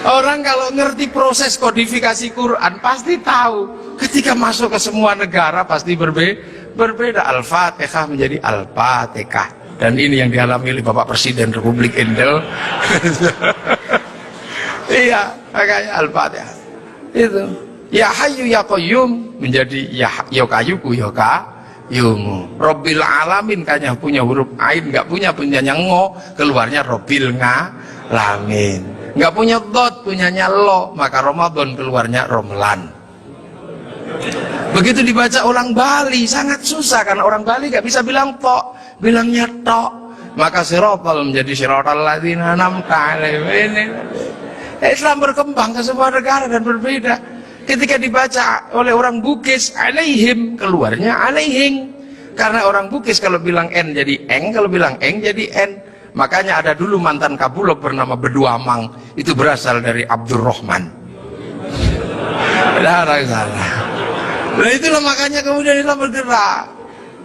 Orang kalau ngerti proses kodifikasi Quran pasti tahu. Ketika masuk ke semua negara pasti berbeda. Al-Fatihah menjadi Al-Fatihah. Dan ini yang dialami oleh Bapak Presiden Republik Indonesia. Iya, makanya Al-Fatihah. Itu. Ya Hayyu Ya Qayyum menjadi Ya Kayyuku Ya Qayyumu. Rabbil Alamin kayaknya punya huruf Ain, nggak punyanya Ngo, keluarnya Rabbil Ngalamin. Nggak punya Dot, punyanya Lo, maka Ramadan keluarnya Romlan. Begitu dibaca orang Bali sangat susah karena orang Bali nggak bisa bilang tok, bilangnya tok. Maka sirotol menjadi sirotol ladzina an'amta alaihim. Islam berkembang ke semua negara dan berbeda. Ketika dibaca oleh orang Bugis alaihim, keluarnya alaihing. Karena orang Bugis kalau bilang N jadi eng, kalau bilang eng jadi N. Makanya ada dulu mantan Kabulok bernama Beduamang, itu berasal dari Abdurrahman. Nah itulah makanya kemudian Islam bergerak.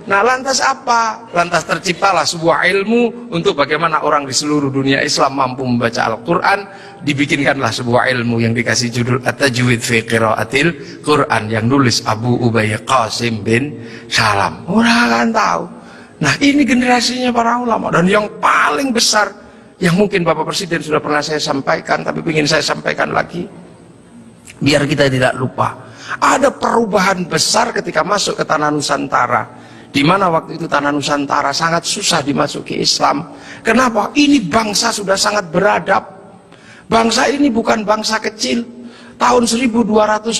Nah lantas apa? Lantas terciptalah sebuah ilmu untuk bagaimana orang di seluruh dunia Islam mampu membaca Al-Quran. Dibikinkanlah sebuah ilmu yang dikasih judul At-Tajwid fi Qiraatil Quran, yang nulis Abu Ubay Qasim bin Salam. Orang akan tahu. Nah ini generasinya para ulama. Dan yang paling besar, yang mungkin Bapak Presiden sudah pernah saya sampaikan, tapi ingin saya sampaikan lagi biar kita tidak lupa. Ada perubahan besar ketika masuk ke tanah Nusantara, di mana waktu itu tanah Nusantara sangat susah dimasuki Islam. Kenapa? Ini bangsa sudah sangat beradab. Bangsa ini bukan bangsa kecil. Tahun 1222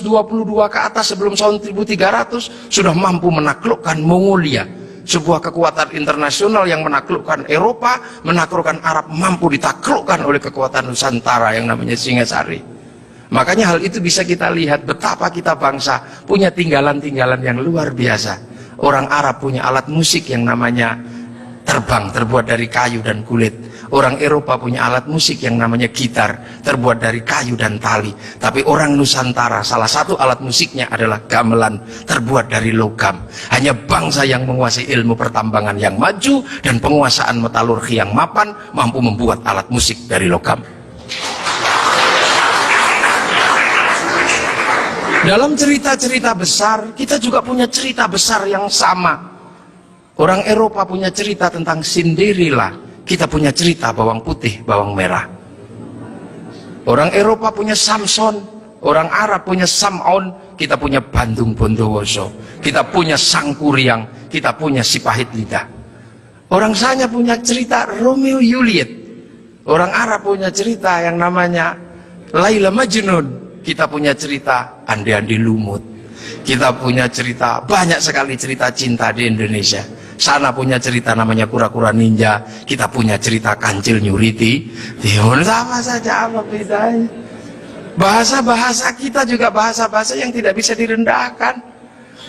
ke atas sebelum tahun 1300 sudah mampu menaklukkan Mongolia, sebuah kekuatan internasional yang menaklukkan Eropa, menaklukkan Arab, mampu ditaklukkan oleh kekuatan Nusantara yang namanya Singasari. Makanya hal itu bisa kita lihat betapa kita bangsa punya tinggalan-tinggalan yang luar biasa. Orang Arab punya alat musik yang namanya terbang, terbuat dari kayu dan kulit. Orang Eropa punya alat musik yang namanya gitar, terbuat dari kayu dan tali. Tapi orang Nusantara, salah satu alat musiknya adalah gamelan, terbuat dari logam. Hanya bangsa yang menguasai ilmu pertambangan yang maju dan penguasaan metalurgi yang mapan mampu membuat alat musik dari logam. Dalam cerita-cerita besar, kita juga punya cerita besar yang sama. Orang Eropa punya cerita tentang Cinderella, kita punya cerita bawang putih, bawang merah. Orang Eropa punya Samson, orang Arab punya Sam'on, kita punya Bandung Bondowoso, kita punya Sangkuriang, kita punya Sipahit Lidah. Orang Sanya punya cerita Romeo Juliet, orang Arab punya cerita yang namanya Laila Majnun. Kita punya cerita Andi-Andi Lumut. Kita punya cerita, banyak sekali cerita cinta di Indonesia. Sana punya cerita namanya Kura-Kura Ninja. Kita punya cerita Kancil Nyuriti. Sama saja, apa bedanya? Bahasa-bahasa kita juga bahasa-bahasa yang tidak bisa direndahkan.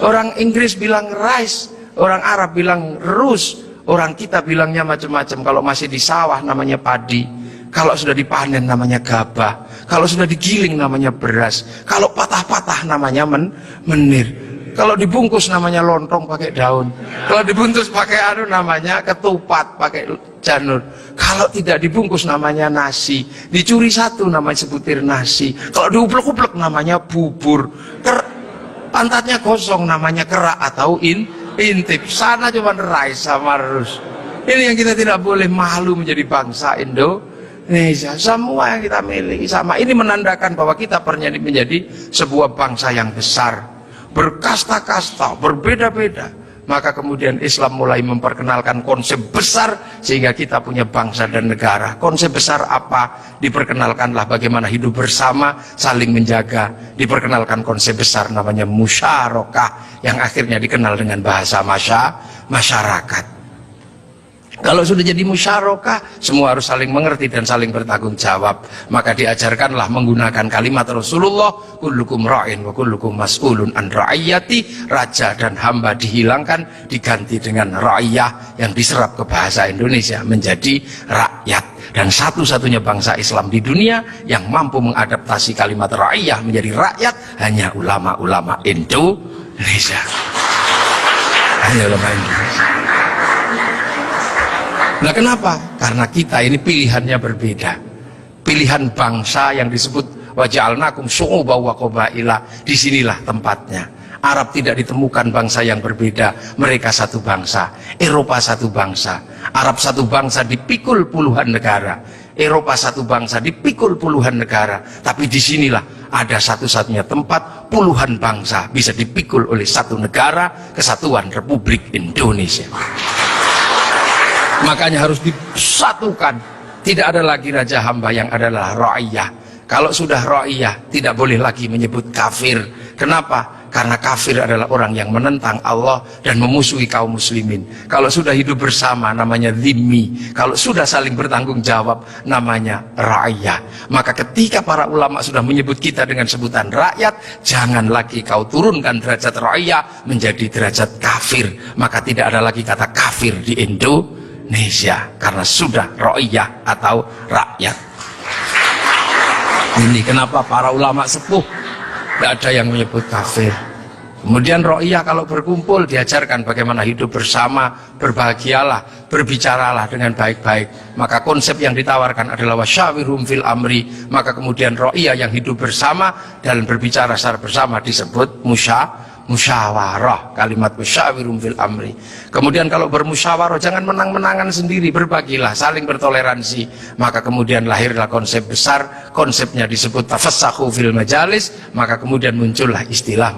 Orang Inggris bilang rice, orang Arab bilang rus, orang kita bilangnya macam-macam. Kalau masih di sawah namanya padi, kalau sudah dipanen namanya gabah, kalau sudah digiling namanya beras, kalau patah-patah namanya menir, kalau dibungkus namanya lontong pakai daun, kalau dibungkus pakai namanya ketupat pakai janur, kalau tidak dibungkus namanya nasi, dicuri satu namanya sebutir nasi, kalau diuplek-uplek namanya bubur, pantatnya kosong namanya kerak atau intip. Sana cuma rice sama rus. Ini yang kita tidak boleh malu menjadi bangsa Indonesia. Semua yang kita miliki sama. Ini menandakan bahwa kita pernah menjadi sebuah bangsa yang besar, berkasta-kasta, berbeda-beda. Maka kemudian Islam mulai memperkenalkan konsep besar sehingga kita punya bangsa dan negara. Konsep besar apa? Diperkenalkanlah bagaimana hidup bersama, saling menjaga. Diperkenalkan konsep besar namanya musyarakah, yang akhirnya dikenal dengan bahasa masyarakat. Kalau sudah jadi musyarakah, semua harus saling mengerti dan saling bertanggung jawab. Maka diajarkanlah menggunakan kalimat Rasulullah, kullukum ra'in wa kullukum mas'ulun an ra'iyati. Raja dan hamba dihilangkan, diganti dengan ra'iyah yang diserap ke bahasa Indonesia menjadi rakyat. Dan satu-satunya bangsa Islam di dunia yang mampu mengadaptasi kalimat ra'iyah menjadi rakyat hanya ulama-ulama Indonesia. Hanya ulama Indonesia. Nah kenapa? Karena kita ini pilihannya berbeda. pilihan bangsa yang disebut waja'alnakum syu'uban wa qabaila. Disinilah tempatnya. Arab tidak ditemukan bangsa yang berbeda, mereka satu bangsa. Eropa satu bangsa, Arab satu bangsa dipikul puluhan negara. Eropa satu bangsa dipikul puluhan negara. Tapi disinilah ada satu-satunya tempat puluhan bangsa bisa dipikul oleh satu negara, Kesatuan Republik Indonesia. Makanya harus disatukan. Tidak ada lagi raja hamba, yang adalah ra'iyah. Kalau sudah ra'iyah, tidak boleh lagi menyebut kafir. Kenapa? Karena kafir adalah orang yang menentang Allah dan memusuhi kaum muslimin. Kalau sudah hidup bersama namanya dhimmi. Kalau sudah saling bertanggung jawab namanya ra'iyah. Maka ketika para ulama sudah menyebut kita dengan sebutan rakyat, jangan lagi kau turunkan derajat ra'iyah menjadi derajat kafir. Maka tidak ada lagi kata kafir di Indonesia, karena sudah ra'iyah atau rakyat. Ini kenapa para ulama sepuh tidak ada yang menyebut kafir. Kemudian ra'iyah kalau berkumpul diajarkan bagaimana hidup bersama, berbahagialah, berbicaralah dengan baik-baik. Maka konsep yang ditawarkan adalah wasyawirhum fil amri. Maka kemudian ra'iyah yang hidup bersama dan berbicara secara bersama disebut musyawarah. Kalimat wasyawirhum fil amri. Kemudian kalau bermusyawarah jangan menang-menangan sendiri, berbagilah, saling bertoleransi. Maka kemudian lahirlah konsep besar, konsepnya disebut tafassahu fil majalis. Maka kemudian muncullah istilah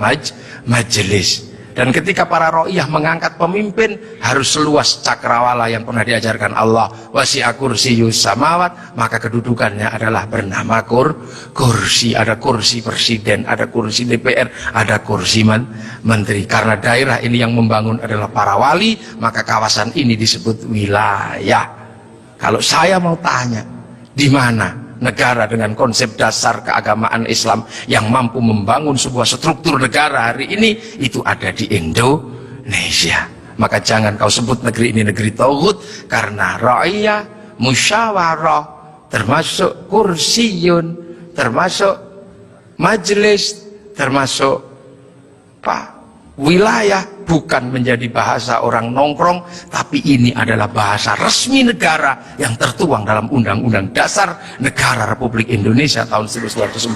majelis. Dan ketika para ra'iyah mengangkat pemimpin, harus seluas cakrawala yang pernah diajarkan Allah, wasi'a kursiyyus samawat, maka kedudukannya adalah bernama kursi. Ada kursi presiden, ada kursi DPR, ada kursi menteri. Karena daerah ini yang membangun adalah para wali, maka kawasan ini disebut wilayah. Kalau saya mau tanya, di mana negara dengan konsep dasar keagamaan Islam yang mampu membangun sebuah struktur negara hari ini, itu ada di Indonesia. Maka jangan kau sebut negeri ini negeri tauhid, karena ra'iyah, musyawarah, termasuk kursiyun, termasuk majelis, termasuk wilayah, bukan menjadi bahasa orang nongkrong, tapi ini adalah bahasa resmi negara yang tertuang dalam Undang-Undang Dasar Negara Republik Indonesia tahun 1945.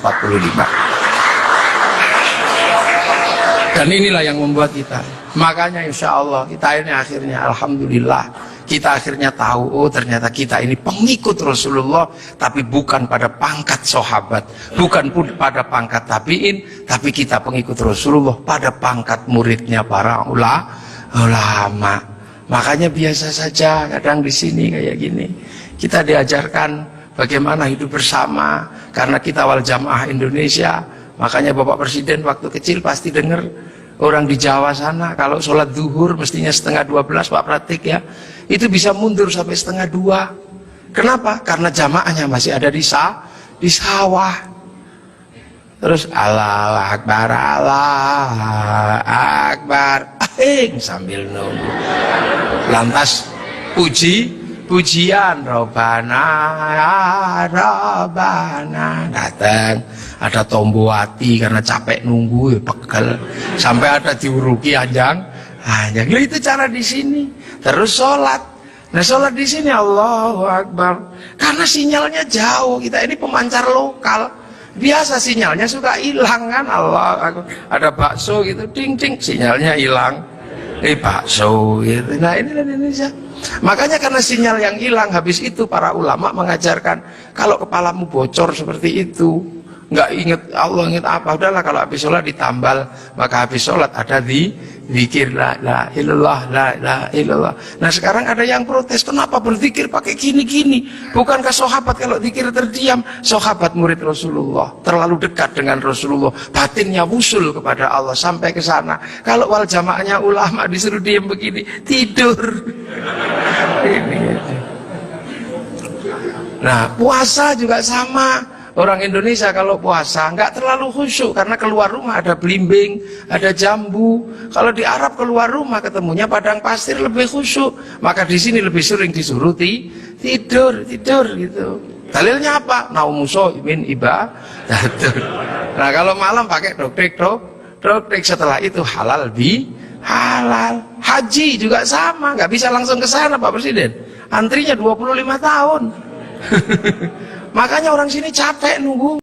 Dan inilah yang membuat kita, makanya insya Allah kita ini akhirnya alhamdulillah, kita akhirnya tahu, oh ternyata kita ini pengikut Rasulullah, tapi bukan pada pangkat sahabat, bukan pun pada pangkat tabi'in, tapi kita pengikut Rasulullah pada pangkat muridnya para ulama. Makanya biasa saja kadang di sini kayak gini, kita diajarkan bagaimana hidup bersama, karena kita wal jamaah Indonesia. Makanya Bapak Presiden waktu kecil pasti dengar orang di Jawa sana kalau sholat zuhur mestinya 11:30, Pak Pratik ya, itu bisa mundur sampai 1:30. Kenapa? Karena jamaahnya masih ada di sawah. Terus Allahu Akbar, Allahu Akbar, sambil nunggu. Lantas pujian Robana datang, ada Tombowati karena capek nunggu ya pegel, sampai ada diuruki anjang. Itu cara di sini. Terus sholat. Nah sholat di sini Allahu Akbar, karena sinyalnya jauh, kita ini pemancar lokal, biasa sinyalnya suka hilang kan. Allah Akbar, ada bakso gitu, ding ding, sinyalnya hilang. Bakso gitu. Nah inilah Indonesia. Makanya karena sinyal yang hilang, habis itu para ulama mengajarkan kalau kepalamu bocor seperti itu, nggak inget Allah, inget apa, udahlah kalau habis sholat ditambal. Maka habis sholat ada zikir la ilallah, la ilallah. Nah sekarang ada yang protes, kenapa berzikir pakai gini-gini? Bukankah sahabat kalau zikir terdiam? Sahabat murid Rasulullah, terlalu dekat dengan Rasulullah, batinnya wusul kepada Allah sampai ke sana. Kalau wal jamaahnya ulama disuruh diam begini, tidur. Nah puasa juga sama. Orang Indonesia kalau puasa nggak terlalu khusyuk, karena keluar rumah ada belimbing, ada jambu. Kalau di Arab keluar rumah ketemunya padang pasir, lebih khusyuk. Maka di sini lebih sering disuruh tidur gitu. Dalilnya apa? Naumu shaimin ibadah. Nah kalau malam pakai doktek, setelah itu halal halal. Haji juga sama, nggak bisa langsung ke sana Pak Presiden. Antrinya 25 tahun. Makanya orang sini capek nunggu.